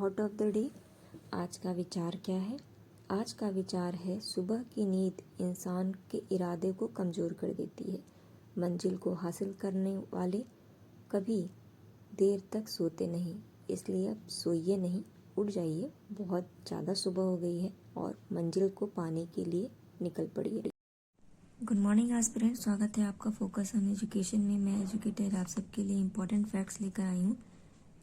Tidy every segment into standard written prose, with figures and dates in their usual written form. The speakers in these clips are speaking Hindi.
Thought of the day. आज का विचार क्या है? आज का विचार है, सुबह की नींद इंसान के इरादे को कमज़ोर कर देती है। मंजिल को हासिल करने वाले कभी देर तक सोते नहीं, इसलिए अब सोइए नहीं, उठ जाइए। बहुत ज़्यादा सुबह हो गई है और मंजिल को पाने के लिए निकल पड़िए। गुड मॉर्निंग एस्पिरेंट, स्वागत है आपका फोकस ऑन एजुकेशन में। मैं एजुकेटर आप सबके लिए इम्पोर्टेंट फैक्ट्स लेकर आई हूँ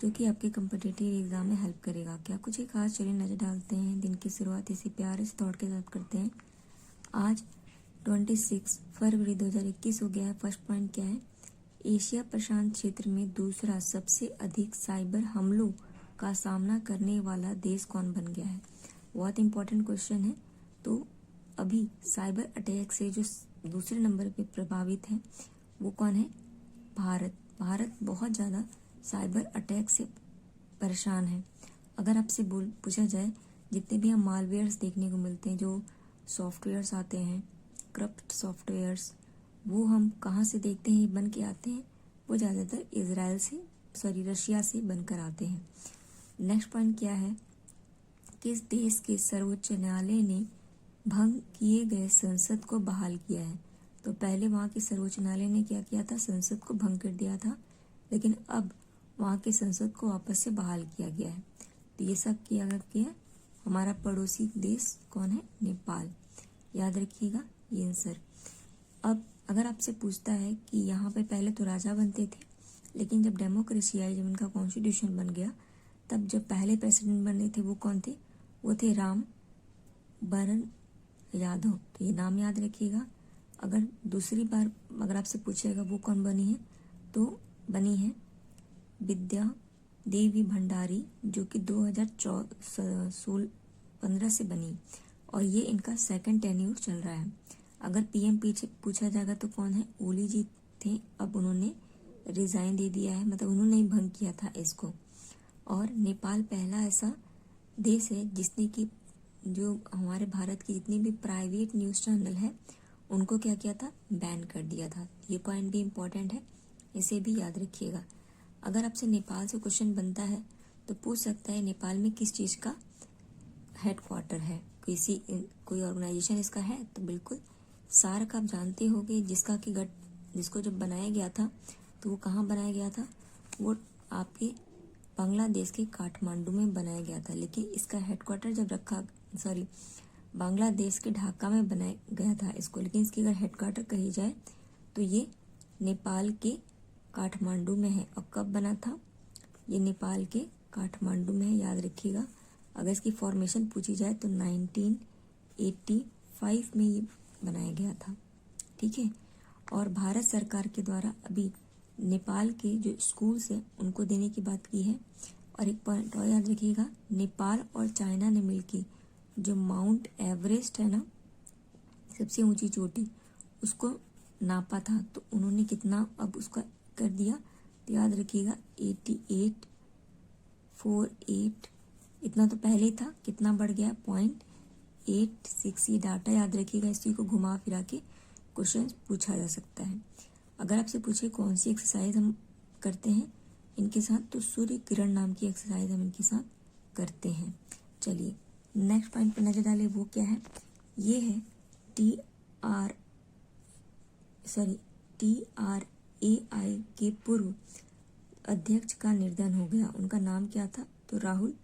जो कि आपके कम्पिटिटिव एग्जाम में हेल्प करेगा। क्या कुछ एक आज चलिए नज़र डालते हैं। दिन की शुरुआत इसी प्यारे से थॉट के साथ करते हैं। आज 26 फरवरी 2021 हो गया है। फर्स्ट पॉइंट क्या है? एशिया प्रशांत क्षेत्र में दूसरा सबसे अधिक साइबर हमलों का सामना करने वाला देश कौन बन गया है? बहुत इंपॉर्टेंट क्वेश्चन है। तो अभी साइबर अटैक से जो दूसरे नंबर पे प्रभावित है वो कौन है? भारत। भारत बहुत ज़्यादा साइबर अटैक से परेशान है। अगर आपसे पूछा जाए, जितने भी हम मालवेयर्स देखने को मिलते हैं, जो सॉफ्टवेयर्स आते हैं, करप्ट सॉफ्टवेयर्स, वो हम कहाँ से देखते हैं बन के आते हैं? वो ज़्यादातर रशिया से बनकर आते हैं। नेक्स्ट पॉइंट क्या है? किस देश के सर्वोच्च न्यायालय ने भंग किए गए संसद को बहाल किया है? तो पहले वहाँ के सर्वोच्च न्यायालय ने क्या किया था? संसद को भंग कर दिया था, लेकिन अब वहाँ के संसद को वापस से बहाल किया गया है। तो ये सब किया गया। हमारा पड़ोसी देश कौन है? नेपाल। याद रखिएगा ये आंसर। अब अगर आपसे पूछता है कि यहाँ पे पहले तो राजा बनते थे, लेकिन जब डेमोक्रेसी आई, जब उनका कॉन्स्टिट्यूशन बन गया, तब जब पहले प्रेसिडेंट बने थे वो कौन थे? वो थे राम बरन यादव। तो ये नाम याद रखिएगा। अगर दूसरी बार अगर आपसे पूछेगा वो कौन बनी है, तो बनी है विद्या देवी भंडारी, जो कि 2015 से बनी, और ये इनका सेकंड टेन्यूर चल रहा है। अगर पीएम पीछे पूछा जाएगा तो कौन है? ओली जी थे। अब उन्होंने रिजाइन दे दिया है, मतलब उन्होंने ही भंग किया था इसको। और नेपाल पहला ऐसा देश है जिसने कि जो हमारे भारत की जितनी भी प्राइवेट न्यूज़ चैनल है उनको क्या किया था? बैन कर दिया था। ये पॉइंट भी इम्पोर्टेंट है, इसे भी याद रखिएगा। अगर आपसे नेपाल से क्वेश्चन बनता है तो पूछ सकता है नेपाल में किस चीज़ का हेडक्वार्टर है? कोई ऑर्गेनाइजेशन इसका है? तो बिल्कुल सार्क आप जानते होंगे, जिसको जब बनाया गया था तो वो कहाँ बनाया गया था? वो आपके बांग्लादेश के काठमांडू में बनाया गया था, लेकिन इसका हेडक्वार्टर जब बांग्लादेश के ढाका में बनाया गया था इसको, लेकिन इसकी अगर हेडक्वार्टर कही जाए तो ये नेपाल के काठमांडू में है। और कब बना था? ये नेपाल के काठमांडू में है, याद रखिएगा। अगर इसकी फॉर्मेशन पूछी जाए तो 1985 में ये बनाया गया था, ठीक है। और भारत सरकार के द्वारा अभी नेपाल के जो स्कूल्स हैं उनको देने की बात की है। और एक पॉइंट और याद रखिएगा, नेपाल और चाइना ने मिलकर जो माउंट एवरेस्ट है ना, सबसे ऊंची चोटी, उसको नापा था। तो उन्होंने कितना अब उसका कर दिया? तो याद रखिएगा 8848। इतना तो पहले ही था, कितना बढ़ गया? 0.86। ये डाटा याद रखिएगा, इसी को घुमा फिरा के क्वेश्चन पूछा जा सकता है। अगर आपसे पूछे कौन सी एक्सरसाइज हम करते हैं इनके साथ, तो सूर्य किरण नाम की एक्सरसाइज हम इनके साथ करते हैं। चलिए नेक्स्ट पॉइंट पर नजर डालें। वो क्या है? ये है TRAI के पूर्व अध्यक्ष का निर्धन हो गया। उनका नाम क्या था? तो राहुल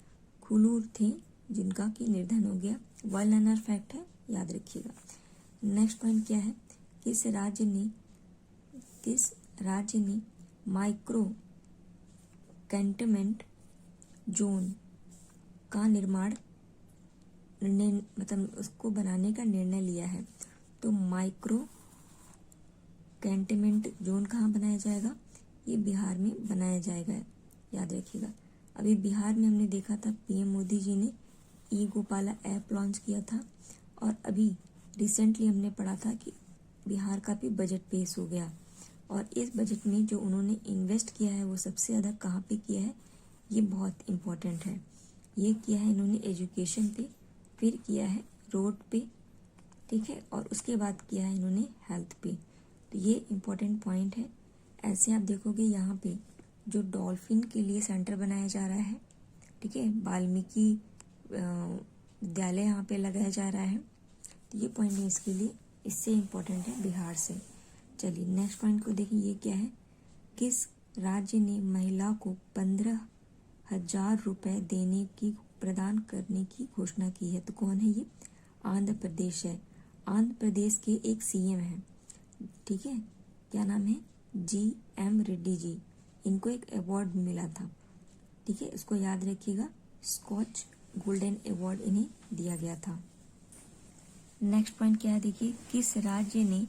खुलूर थे, जिनका कि निर्धन हो गया। वर्ल्ड लर्नर फैक्ट है, याद रखिएगा। नेक्स्ट पॉइंट क्या है? किस राज्य ने माइक्रो कैंटनमेंट जोन का उसको बनाने का निर्णय लिया है? तो माइक्रो कैंटनमेंट जोन कहाँ बनाया जाएगा? ये बिहार में बनाया जाएगा, याद रखिएगा। अभी बिहार में हमने देखा था पीएम मोदी जी ने ई गोपाला ऐप लॉन्च किया था, और अभी रिसेंटली हमने पढ़ा था कि बिहार का भी बजट पेश हो गया। और इस बजट में जो उन्होंने इन्वेस्ट किया है वो सबसे ज़्यादा कहाँ पे किया है? ये बहुत इम्पोर्टेंट है। ये किया है इन्होंने एजुकेशन पे, फिर किया है रोड पे, ठीक है, और उसके बाद किया है इन्होंने हेल्थ पे। तो ये इम्पोर्टेंट पॉइंट है। ऐसे आप देखोगे यहाँ पे जो डॉल्फिन के लिए सेंटर बनाया जा रहा है, ठीक है, वाल्मीकि विद्यालय यहाँ पे लगाया जा रहा है। तो ये पॉइंट है इसके लिए, इससे इम्पोर्टेंट है बिहार से। चलिए नेक्स्ट पॉइंट को देखिए, ये क्या है, किस राज्य ने महिला को 15,000 रुपये देने की प्रदान करने की घोषणा की है? तो कौन है ये? आंध्र प्रदेश है। आंध्र प्रदेश के एक सीएम हैं, ठीक है, क्या नाम है? GM रेड्डी जी। इनको एक अवार्ड मिला था, ठीक है, इसको याद रखिएगा, स्कॉच गोल्डन अवार्ड इन्हें दिया गया था। नेक्स्ट पॉइंट क्या है देखिए, किस राज्य ने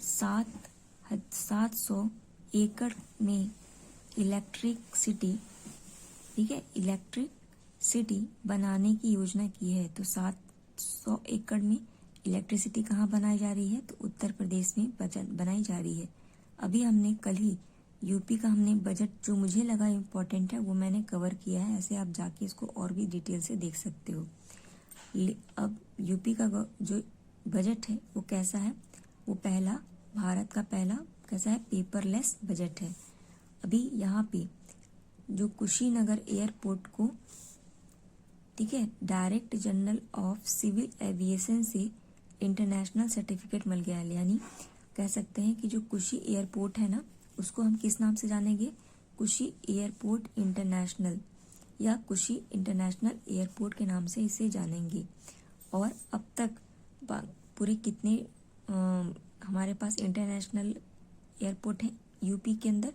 700 एकड़ में इलेक्ट्रिक सिटी, ठीक है, इलेक्ट्रिक सिटी बनाने की योजना की है? तो 700 एकड़ में इलेक्ट्रिसिटी कहाँ बनाई जा रही है? तो उत्तर प्रदेश में बजट बनाई जा रही है। अभी हमने कल ही यूपी का हमने बजट जो मुझे लगा इम्पोर्टेंट है वो मैंने कवर किया है, ऐसे आप जाके इसको और भी डिटेल से देख सकते हो। अब यूपी का जो बजट है वो कैसा है? वो पहला, भारत का पहला कैसा है? पेपरलेस बजट है। अभी यहाँ पे जो कुशीनगर एयरपोर्ट को, ठीक है, director general of civil aviation से इंटरनेशनल सर्टिफिकेट मिल गया है, यानी कह सकते हैं कि जो कुशी एयरपोर्ट है ना, उसको हम किस नाम से जानेंगे? कुशी एयरपोर्ट इंटरनेशनल या कुशी इंटरनेशनल एयरपोर्ट के नाम से इसे जानेंगे। और अब तक पूरे कितने हमारे पास इंटरनेशनल एयरपोर्ट हैं यूपी के अंदर?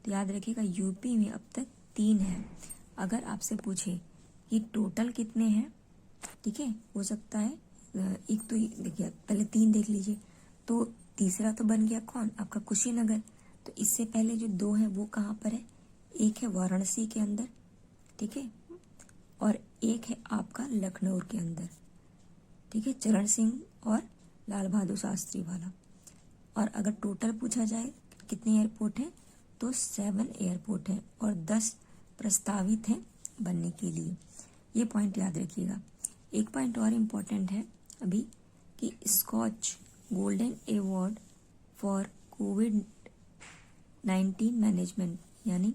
तो याद रखिएगा, यूपी में अब तक 3 हैं। अगर आपसे पूछे कि टोटल कितने हैं, ठीक है, हो सकता है एक तो देखिए, पहले 3 देख लीजिए, तो तीसरा तो बन गया कौन? आपका कुशीनगर। तो इससे पहले जो 2 हैं वो कहाँ पर है? एक है वाराणसी के अंदर, ठीक है, और एक है आपका लखनऊ के अंदर, ठीक है, चरण सिंह और लाल बहादुर शास्त्री वाला। और अगर टोटल पूछा जाए कितने एयरपोर्ट हैं, तो 7 एयरपोर्ट हैं और 10 प्रस्तावित हैं बनने के लिए। ये पॉइंट याद रखिएगा। एक पॉइंट और इम्पोर्टेंट है अभी कि स्कॉच गोल्डन अवार्ड फॉर कोविड-19 मैनेजमेंट, यानी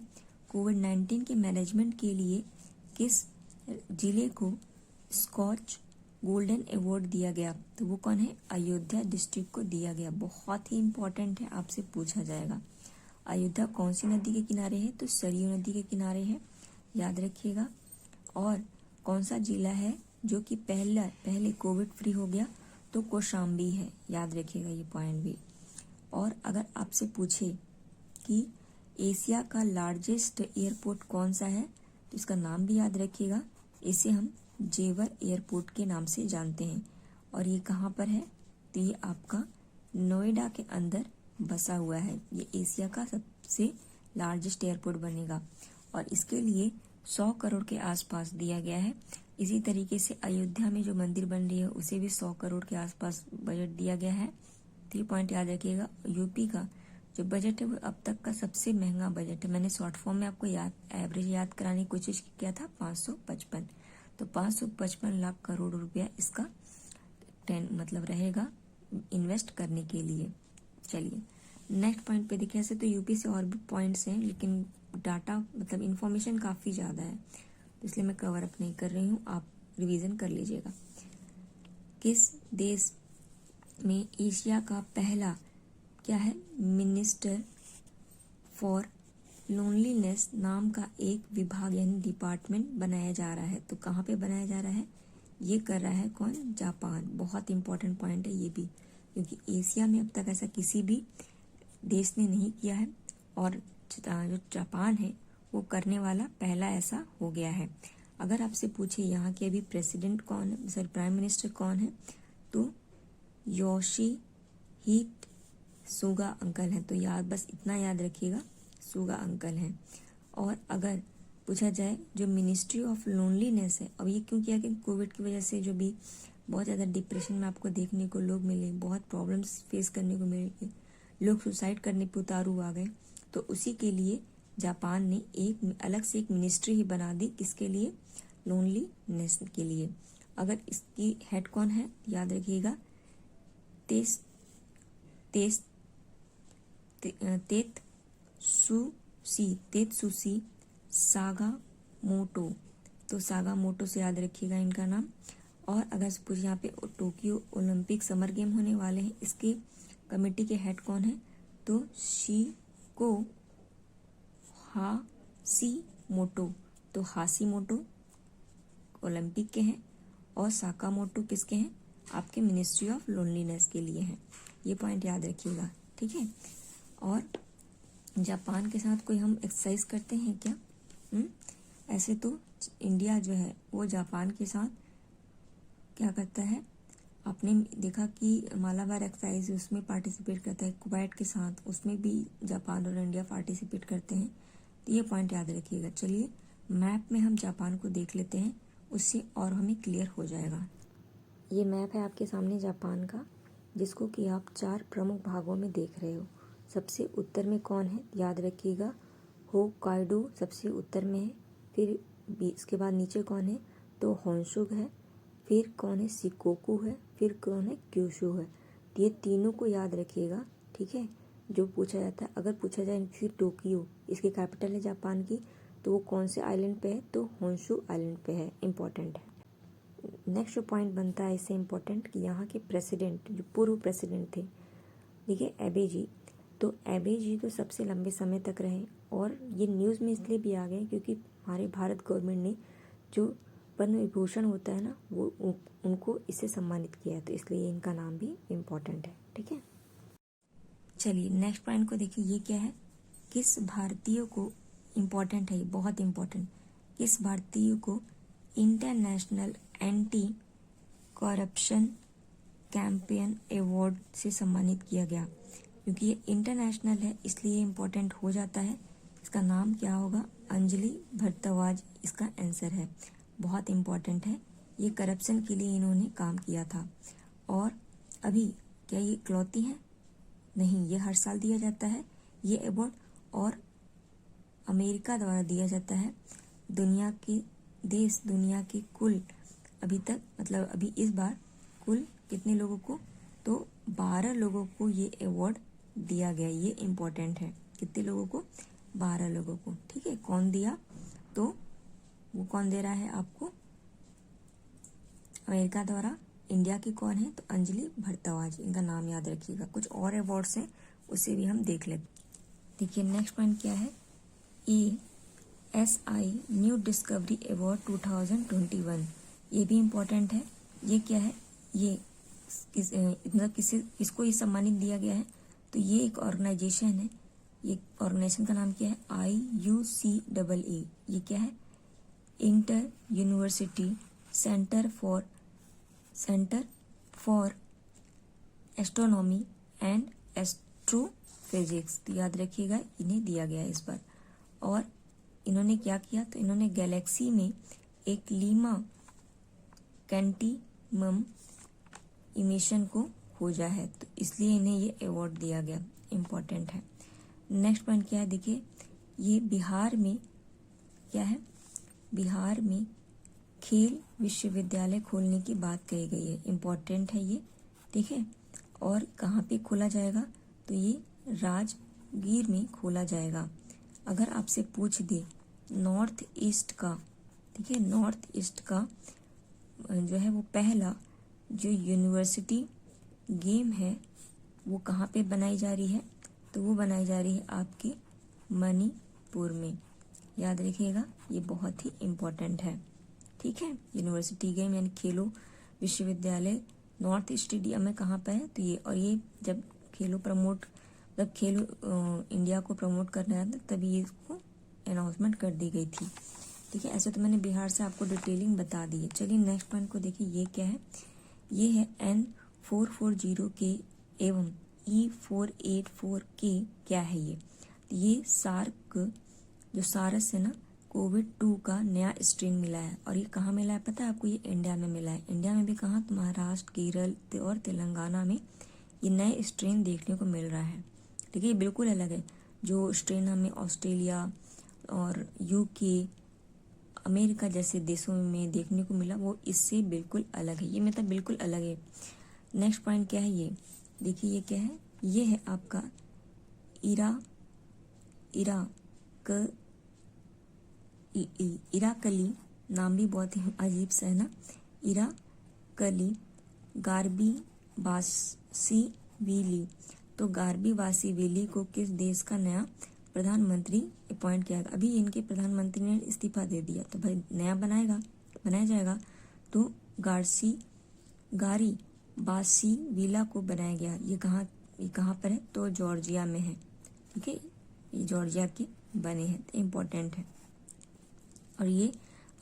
कोविड-19 के मैनेजमेंट के लिए किस जिले को स्कॉच गोल्डन अवार्ड दिया गया? तो वो कौन है? अयोध्या डिस्ट्रिक्ट को दिया गया। बहुत ही इम्पोर्टेंट है, आपसे पूछा जाएगा। अयोध्या कौन सी नदी के किनारे है? तो सरयू नदी के किनारे है, याद रखिएगा। और कौन सा जिला है जो कि पहले कोविड फ्री हो गया? तो कौशाम्बी है, याद रखिएगा ये पॉइंट भी। और अगर आपसे पूछे कि एशिया का लार्जेस्ट एयरपोर्ट कौन सा है, तो इसका नाम भी याद रखिएगा। इसे हम जेवर एयरपोर्ट के नाम से जानते हैं। और ये कहाँ पर है? तो ये आपका नोएडा के अंदर बसा हुआ है। ये एशिया का सबसे लार्जेस्ट एयरपोर्ट बनेगा और इसके लिए 100 करोड़ के आसपास दिया गया है। इसी तरीके से अयोध्या में जो मंदिर बन रही है उसे भी 100 करोड़ के आसपास बजट दिया गया है। 3 पॉइंट याद रखिएगा। यूपी का जो बजट है वो अब तक का सबसे महंगा बजट है। मैंने शॉर्ट फॉर्म में आपको एवरेज याद कराने की कोशिश किया था, 555। तो 555 लाख करोड़ रुपया इसका मतलब रहेगा इन्वेस्ट करने के लिए। चलिए नेक्स्ट पॉइंट पे देखिए। ऐसे तो यूपी से और भी पॉइंट्स हैं, लेकिन डाटा मतलब इन्फॉर्मेशन काफ़ी ज़्यादा है, तो इसलिए मैं कवर अप नहीं कर रही हूँ, आप रिवीजन कर लीजिएगा। किस देश में एशिया का पहला क्या है? मिनिस्टर फॉर लोनलीनेस नाम का एक विभाग यानी डिपार्टमेंट बनाया जा रहा है। तो कहाँ पे बनाया जा रहा है? ये कर रहा है कौन? जापान। बहुत इंपॉर्टेंट पॉइंट है ये भी, क्योंकि एशिया में अब तक ऐसा किसी भी देश ने नहीं किया है और जो जापान है वो करने वाला पहला ऐसा हो गया है। अगर आपसे पूछे यहाँ के अभी प्रेसिडेंट कौन है, सर प्राइम मिनिस्टर कौन है, तो योशिहिदे सुगा अंकल हैं। तो बस इतना याद रखिएगा, सुगा अंकल हैं। और अगर पूछा जाए जो मिनिस्ट्री ऑफ लोनलीनेस है, अब ये क्यों किया कि कोविड की वजह से जो भी बहुत ज़्यादा डिप्रेशन में आपको देखने को लोग मिले, बहुत प्रॉब्लम्स फेस करने को मिले, लोग सुसाइड करने पे उतारू आ गए, तो उसी के लिए जापान ने एक अलग से एक मिनिस्ट्री ही बना दी। किसके लिए? लोनलीनेस के लिए। अगर इसकी हेड कौन है याद रखिएगा, तेत्सुशी सागामोटो, तो सागामोटो से याद रखिएगा इनका नाम। और अगर सपोज यहाँ पे टोक्यो ओलंपिक समर गेम होने वाले हैं, इसके कमेटी के हेड कौन है? तो शिको हाशिमोटो। तो हाशिमोटो ओलंपिक के हैं और साकामोटो किसके हैं? आपके मिनिस्ट्री ऑफ लोनलीनेस के लिए हैं। ये पॉइंट याद रखिएगा, ठीक है। और जापान के साथ कोई हम एक्सरसाइज करते हैं क्या? ऐसे तो इंडिया जो है वो जापान के साथ क्या करता है? आपने देखा कि मालाबार एक्सरसाइज उसमें पार्टिसिपेट करता है, कुवैत के साथ, उसमें भी जापान और इंडिया पार्टिसिपेट करते हैं। तो ये पॉइंट याद रखिएगा। चलिए मैप में हम जापान को देख लेते हैं, उससे और हमें क्लियर हो जाएगा। ये मैप है आपके सामने जापान का, जिसको कि आप 4 प्रमुख भागों में देख रहे हो। सबसे उत्तर में कौन है? याद रखिएगा, होक्काइडो सबसे उत्तर में है। फिर इसके बाद नीचे कौन है? तो होन्शु है। फिर कौन है? शिकोकू है। फिर कौन है? क्यूशू है। तो ये तीनों को याद रखिएगा, ठीक है। जो पूछा जाता है, अगर पूछा जाए कि टोक्यो इसकी कैपिटल है जापान की, तो वो कौन से आइलैंड पे है? तो होन्शु आइलैंड पे है। इम्पॉर्टेंट है। नेक्स्ट जो पॉइंट बनता है इससे इम्पोर्टेंट कि यहाँ के प्रेसिडेंट, जो पूर्व प्रेसिडेंट थे, देखिए एबे जी। तो एबे जी तो सबसे लंबे समय तक रहे, और ये न्यूज़ में इसलिए भी आ गए क्योंकि हमारे भारत गवर्नमेंट ने जो पद्म विभूषण होता है ना, वो उनको इससे सम्मानित किया है, तो इसलिए इनका नाम भी इम्पोर्टेंट है, ठीक है। चलिए नेक्स्ट पॉइंट को देखिए, ये क्या है? किस भारतीय को, इम्पोर्टेंट है ये, बहुत इम्पोर्टेंट, किस भारतीय को international anti corruption campaign award से सम्मानित किया गया? क्योंकि ये इंटरनेशनल है इसलिए इम्पोर्टेंट हो जाता है। इसका नाम क्या होगा? अंजलि भारद्वाज इसका आंसर है। बहुत इम्पोर्टेंट है, ये करप्शन के लिए इन्होंने काम किया था। और अभी क्या ये इकलौती हैं? नहीं, ये हर साल दिया जाता है ये अवार्ड, और अमेरिका द्वारा दिया जाता है। दुनिया के कुल अभी तक, मतलब अभी इस बार कुल कितने लोगों को? तो 12 लोगों को ये अवार्ड दिया गया। ये इम्पोर्टेंट है। कितने लोगों को? 12 लोगों को, ठीक है। कौन दिया? तो वो कौन दे रहा है आपको? अमेरिका द्वारा। इंडिया की कौन है? तो अंजलि भारद्वाज, इनका नाम याद रखिएगा। कुछ और अवार्ड्स हैं, उसे भी हम देख लेते। देखिए नेक्स्ट पॉइंट क्या है? ASI न्यू डिस्कवरी अवार्ड 2021, ये भी इम्पोर्टेंट है। ये क्या है? ये किसको ये सम्मानित दिया गया है? तो ये एक ऑर्गेनाइजेशन है। ये ऑर्गेनाइजेशन का नाम क्या है? IUCAA। ये क्या है? Inter university centre for astronomy and astrophysics. तो याद रखिएगा, इन्हें दिया गया है इस बार। और इन्होंने क्या किया? तो इन्होंने गैलेक्सी में एक लीमा कैंटिमम इमिशन को खोजा है, तो इसलिए इन्हें ये अवार्ड दिया गया। इम्पोर्टेंट है। नेक्स्ट पॉइंट क्या है? देखिए, ये बिहार में क्या है? बिहार में खेल विश्वविद्यालय खोलने की बात कही गई है। इम्पोर्टेंट है ये, ठीक है। और कहाँ पे खोला जाएगा? तो ये राजगीर में खोला जाएगा। अगर आपसे पूछ दे नॉर्थ ईस्ट का, ठीक है, नॉर्थ ईस्ट का जो है वो पहला जो यूनिवर्सिटी गेम है वो कहाँ पे बनाई जा रही है? तो वो बनाई जा रही है आपके मणिपुर में। याद रखिएगा, ये बहुत ही इम्पोर्टेंट है, ठीक है। यूनिवर्सिटी गेम यानी खेलो विश्वविद्यालय नॉर्थ स्टेडियम में कहाँ पे है? तो ये, और ये जब खेलो इंडिया को प्रमोट करना है तभी ये इसको अनाउंसमेंट कर दी गई थी, ठीक है। ऐसे तो मैंने बिहार से आपको डिटेलिंग बता दी है। चलिए नेक्स्ट पॉइंट को देखिए, ये क्या है? ये है N440K एवं E484K। क्या है ये? ये सार्क, जो सारस है ना, कोविड-2 का नया स्ट्रेन मिला है। और ये कहाँ मिला है पता है आपको? ये इंडिया में मिला है। इंडिया में भी कहाँ? तो महाराष्ट्र, केरल और तेलंगाना में ये नए स्ट्रेन देखने को मिल रहा है, ठीक है। ये बिल्कुल अलग है। जो स्ट्रेन हमें ऑस्ट्रेलिया और UK, अमेरिका जैसे देशों में देखने को मिला, वो इससे बिल्कुल अलग है। ये मतलब बिल्कुल अलग है। नेक्स्ट पॉइंट क्या है? ये देखिए, ये क्या है? ये है आपका इराकली नाम भी बहुत ही अजीब सा है ना, इरा कली गार्बी बासी विली। तो गार्बी बासी विली को किस देश का नया प्रधानमंत्री अपॉइंट किया गया? अभी इनके प्रधानमंत्री ने इस्तीफा दे दिया, तो भाई नया बनाया जाएगा। तो गारी बासी विला को बनाया गया। ये कहाँ पर है? तो जॉर्जिया में है। ठीक है, ये जॉर्जिया के बने हैं, तो इम्पोर्टेंट है। और ये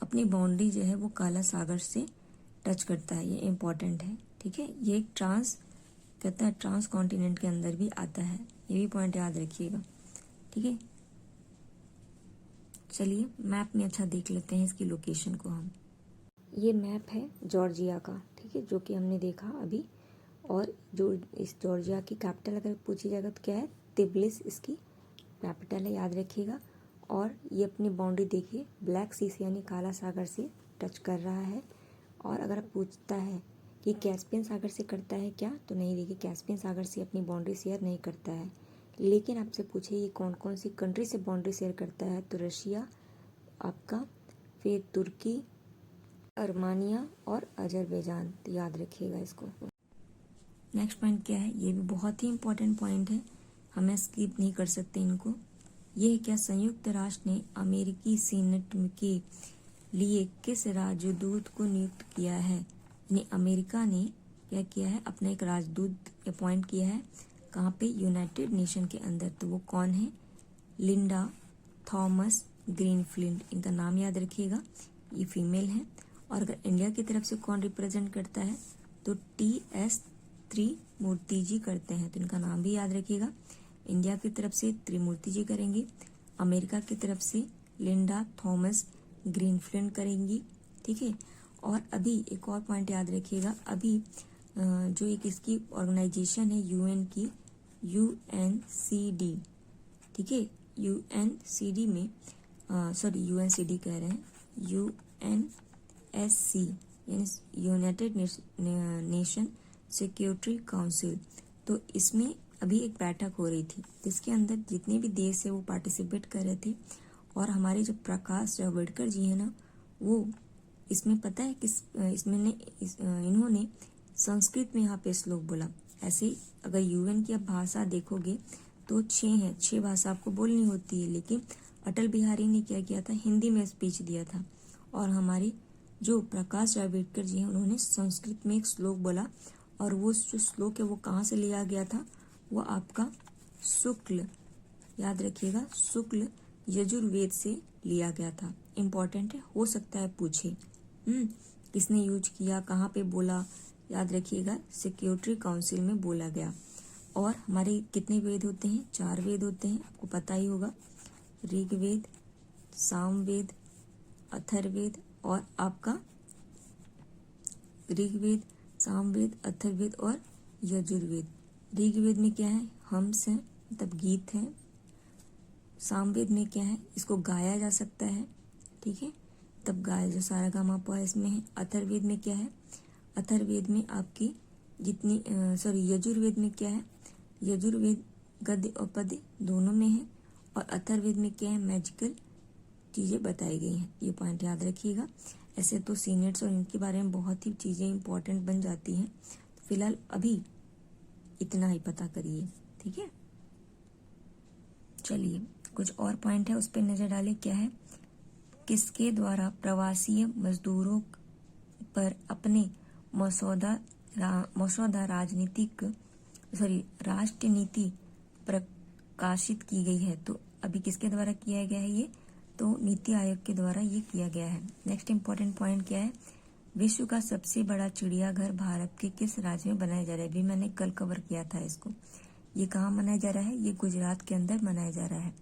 अपनी बाउंड्री जो है वो काला सागर से टच करता है, ये इम्पोर्टेंट है। ठीक है, ये एक ट्रांस कॉन्टिनेंट के अंदर भी आता है, ये भी पॉइंट याद रखिएगा। ठीक है, चलिए मैप में अच्छा देख लेते हैं इसकी लोकेशन को हम। ये मैप है जॉर्जिया का, ठीक है, जो कि हमने देखा अभी। और जो इस जॉर्जिया की कैपिटल अगर पूछी जाएगा तो क्या है? तिब्लिस इसकी कैपिटल है, याद रखिएगा। और ये अपनी बाउंड्री देखिए, ब्लैक सी से यानी काला सागर से टच कर रहा है। और अगर पूछता है कि कैस्पियन सागर से करता है क्या, तो नहीं, देखिए कैस्पियन सागर से अपनी बाउंड्री शेयर नहीं करता है। लेकिन आपसे पूछे ये कौन कौन सी कंट्री से बाउंड्री शेयर करता है, तो रशिया आपका, फिर तुर्की, अर्मानिया और अजरबैजान, तो याद रखिएगा इसको। नेक्स्ट पॉइंट क्या है? ये भी बहुत ही इंपॉर्टेंट पॉइंट है, हमें स्किप नहीं कर सकते इनको। ये है क्या? संयुक्त राष्ट्र ने अमेरिकी सीनेट के लिए किस राजदूत को नियुक्त किया है? यानी अमेरिका ने क्या किया है? अपना एक राजदूत अपॉइंट किया है। कहाँ पे? यूनाइटेड नेशन के अंदर। तो वो कौन है? लिंडा थॉमस ग्रीनफील्ड, इनका नाम याद रखिएगा, ये फीमेल है। और अगर इंडिया की तरफ से कौन रिप्रेजेंट करता है, तो TS त्रिमूर्ति जी करते हैं, तो इनका नाम भी याद रखिएगा। इंडिया की तरफ से त्रिमूर्ति जी करेंगे, अमेरिका की तरफ से लिंडा थॉमस ग्रीनफील्ड करेंगी। ठीक है, और अभी एक और पॉइंट याद रखिएगा, अभी जो एक इसकी ऑर्गेनाइजेशन है UN की, UNCD, ठीक है, UNCD में UNCD कह रहे हैं, UNSC यानी यूनाइटेड नेशन सिक्योरिटी काउंसिल। तो इसमें अभी एक बैठक हो रही थी, जिसके अंदर जितने भी देश है वो पार्टिसिपेट कर रहे थे। और हमारे जो प्रकाश जावड़ेकर जी है ना, वो इसमें पता है किस इन्होंने संस्कृत में यहाँ पे श्लोक बोला। ऐसे अगर UN की आप भाषा देखोगे तो 6 हैं, 6 भाषा आपको बोलनी होती है, लेकिन अटल बिहारी ने क्या किया था? हिंदी में स्पीच दिया था। और हमारे जो प्रकाश जावड़ेकर जी हैं, उन्होंने संस्कृत में एक श्लोक बोला। और वो जो श्लोक है वो कहाँ से लिया गया था? वो आपका शुक्ल, याद रखिएगा, शुक्ल यजुर्वेद से लिया गया था। इम्पॉर्टेंट है, हो सकता है पूछे। किसने यूज किया, कहाँ पे बोला, याद रखिएगा, सिक्योरिटी काउंसिल में बोला गया। और हमारे कितने वेद होते हैं? 4 वेद होते हैं, आपको पता ही होगा, ऋग्वेद, सामवेद, अथर्ववेद और आपका ऋग्वेद, सामवेद, अथर्ववेद और यजुर्वेद। ऋग्वेद में क्या है? हंस है, मतलब गीत है। सामवेद में क्या है? इसको गाया जा सकता है, ठीक है, तब गाया जो सारा गामा पा इसमें है। अथर्ववेद में क्या है? अथर्ववेद में आपकी जितनी यजुर्वेद में क्या है? यजुर्वेद गद्य और पद्य दोनों में है। और अथर्ववेद में क्या है? मैजिकल चीज़ें बताई गई हैं। ये पॉइंट याद रखिएगा। ऐसे तो सीनेट्स और इनके बारे में बहुत ही चीज़ें इंपॉर्टेंट बन जाती हैं, तो फिलहाल अभी इतना ही पता करिए, ठीक है। चलिए कुछ और पॉइंट है, उस पर नज़र डालें। क्या है? किसके द्वारा प्रवासी मजदूरों पर अपने मसौदा राष्ट्र नीति प्रकाशित की गई है। तो अभी किसके द्वारा किया गया है ये? तो नीति आयोग के द्वारा ये किया गया है। नेक्स्ट इंपॉर्टेंट पॉइंट क्या है? विश्व का सबसे बड़ा चिड़ियाघर भारत के किस राज्य में बनाया जा रहा है? अभी मैंने कल कवर किया था इसको। ये कहाँ मनाया जा रहा है? ये गुजरात के अंदर मनाया जा रहा है,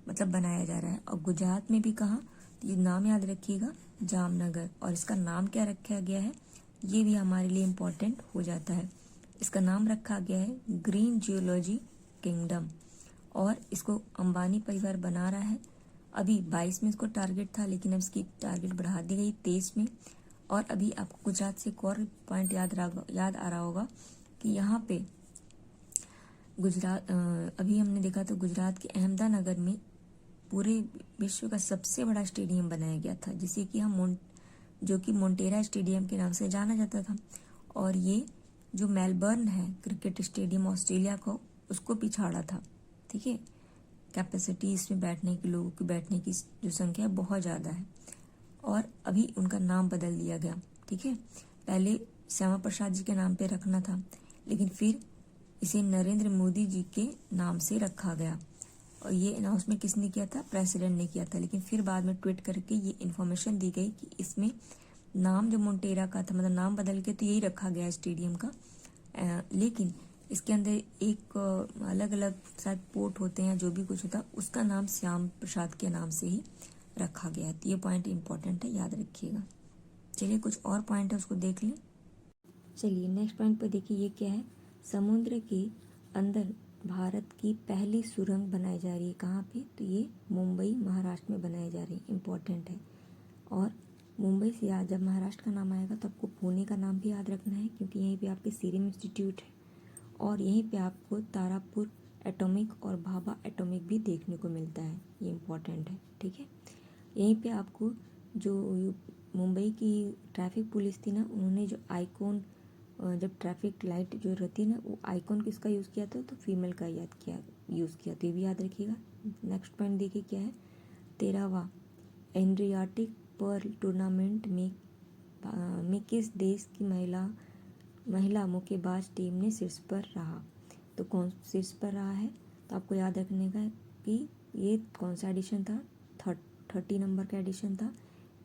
मतलब बनाया जा रहा है। और गुजरात में भी कहाँ? ये नाम याद रखिएगा, जामनगर। और इसका नाम क्या रखा गया है? ये भी हमारे लिए इम्पोर्टेंट हो जाता है। इसका नाम रखा गया है ग्रीन जियोलॉजी किंगडम। और इसको अंबानी परिवार बना रहा है। अभी 22 में इसको टारगेट था, लेकिन अब इसकी टारगेट बढ़ा दी गई 23 में। और अभी आपको गुजरात से एक और पॉइंट याद आ रहा होगा कि यहाँ पे गुजरात अभी हमने देखा तो गुजरात के अहमदानगर में पूरे विश्व का सबसे बड़ा स्टेडियम बनाया गया था, जिसे कि हम जो कि मोंटेरा स्टेडियम के नाम से जाना जाता था। और ये जो मेलबर्न है क्रिकेट स्टेडियम ऑस्ट्रेलिया को, उसको पिछाड़ा था। ठीक है, कैपेसिटी इसमें बैठने की, लोगों की बैठने की जो संख्या है बहुत ज़्यादा है, और अभी उनका नाम बदल दिया गया। ठीक है, पहले श्यामा प्रसाद जी के नाम पे रखना था, लेकिन फिर इसे नरेंद्र मोदी जी के नाम से रखा गया। और ये अनाउंसमेंट किसने किया था? प्रेसिडेंट ने किया था। लेकिन फिर बाद में ट्वीट करके ये इन्फॉर्मेशन दी गई कि इसमें नाम जो मोंटेरा का था, मतलब नाम बदल के तो यही रखा गया स्टेडियम का, लेकिन इसके अंदर एक अलग अलग शायद पोर्ट होते हैं, जो भी कुछ होता है उसका नाम श्याम प्रसाद के नाम से ही रखा गया है। तो ये पॉइंट इंपॉर्टेंट है, याद रखिएगा। चलिए कुछ और पॉइंट है उसको देख लें। चलिए नेक्स्ट पॉइंट पर देखिए, ये क्या है? समुद्र के अंदर भारत की पहली सुरंग बनाई जा रही है। कहाँ पे? तो ये मुंबई महाराष्ट्र में बनाई जा रही है, इम्पोर्टेंट है। और मुंबई से याद, जब महाराष्ट्र का नाम आएगा तो आपको पुणे का नाम भी याद रखना है, क्योंकि यहीं पे आपके सीरम इंस्टीट्यूट है, और यहीं पे आपको तारापुर एटॉमिक और भाभा एटॉमिक भी देखने को मिलता है। ये इम्पोर्टेंट है। ठीक है, यहीं पे आपको जो मुंबई की ट्रैफिक पुलिस थी ना, उन्होंने जो आइकॉन, जब ट्रैफिक लाइट जो रहती है ना, वो आइकॉन किसका यूज़ किया था? तो फीमेल का यूज़ किया। तो ये भी याद रखिएगा। नेक्स्ट पॉइंट देखिए क्या है? 13वां एड्रियाटिक पर्ल टूर्नामेंट में किस देश की महिला मुक्केबाज टीम ने शीर्ष पर रहा? तो कौन शीर्ष पर रहा है? तो आपको याद रखने का है कि ये कौन सा एडिशन था? 30 नंबर का एडिशन था।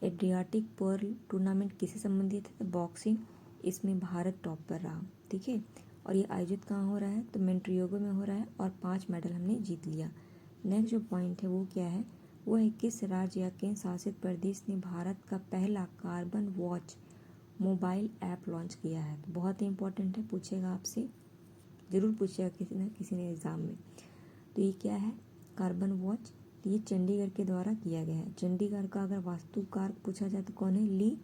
एड्रियाटिक पर्ल टूर्नामेंट किससे संबंधित है? तो बॉक्सिंग। इसमें भारत टॉप पर रहा। ठीक है, और ये आयोजित कहाँ हो रहा है? तो मोंट्रियोगो में हो रहा है, और 5 मेडल हमने जीत लिया। नेक्स्ट जो पॉइंट है वो क्या है? वो है किस राज्य या केंद्र शासित प्रदेश ने भारत का पहला carbon watch mobile app launch किया है? तो बहुत ही इंपॉर्टेंट है, पूछेगा आपसे, ज़रूर पूछेगा किसी न किसी ने एग्ज़ाम में। तो ये क्या है? Carbon watch. तो ये चंडीगढ़ के द्वारा किया गया है। चंडीगढ़ का अगर वास्तुकार पूछा जाए तो कौन है? ली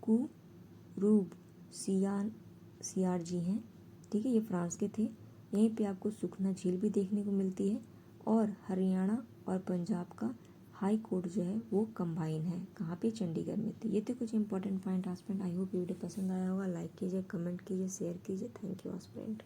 कुरूब सियार जी हैं। ठीक है, ये फ्रांस के थे। यहीं पे आपको सुखना झील भी देखने को मिलती है, और हरियाणा और पंजाब का हाई कोर्ट जो है वो कंबाइन है। कहाँ पे? चंडीगढ़ में। तो ये थे कुछ important point aspirant. I hope video पसंद आया होगा। लाइक कीजिए, कमेंट कीजिए, शेयर कीजिए। Thank you आस्पिरेंट।